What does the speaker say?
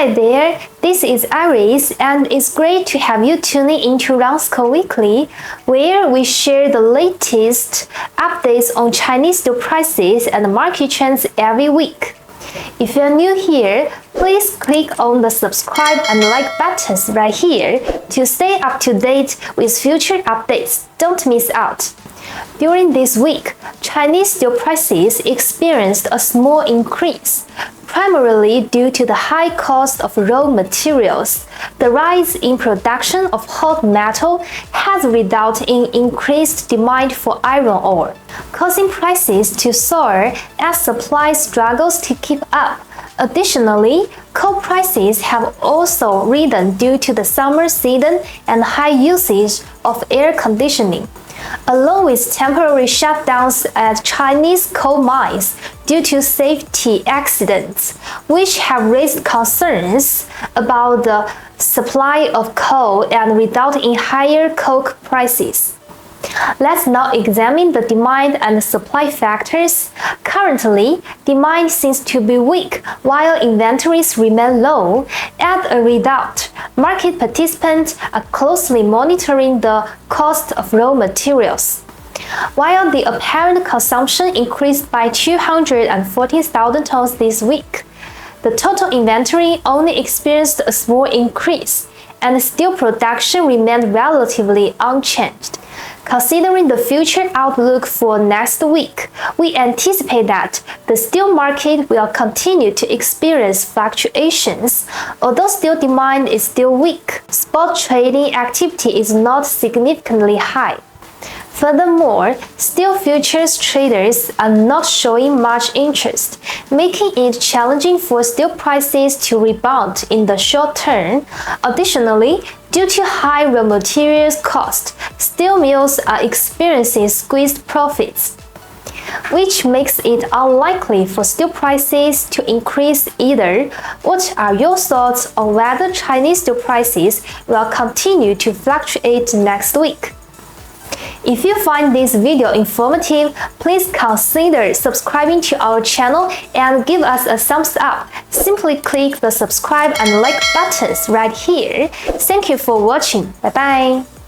Hi there, this is Iris, and it's great to have you tuning into RONSCO Weekly, where we share the latest updates on Chinese steel prices and market trends every week. If you're new here, please click on the subscribe and like buttons right here to stay up to date with future updates. Don't miss out. During this week, Chinese steel prices experienced a small increase, primarily due to the high cost of raw materials. The rise in production of hot metal has resulted in increased demand for iron ore, causing prices to soar as supply struggles to keep up. Additionally, coal prices have also risen due to the summer season and high usage of air conditioning, along with temporary shutdowns at Chinese coal mines due to safety accidents, which have raised concerns about the supply of coal and result in higher coke prices. Let's now examine the demand and supply factors. Currently, demand seems to be weak while inventories remain low. As a result, market participants are closely monitoring the cost of raw materials. While the apparent consumption increased by 214,000 tons this week, the total inventory only experienced a small increase, and steel production remained relatively unchanged. Considering the future outlook for next week, we anticipate that the steel market will continue to experience fluctuations. Although steel demand is still weak, spot trading activity is not significantly high. Furthermore, steel futures traders are not showing much interest, making it challenging for steel prices to rebound in the short term. Additionally, due to high raw materials cost, steel mills are experiencing squeezed profits, which makes it unlikely for steel prices to increase either. What are your thoughts on whether Chinese steel prices will continue to fluctuate next week? If you find this video informative, please consider subscribing to our channel and give us a thumbs up. Simply click the subscribe and like buttons right here. Thank you for watching. Bye bye.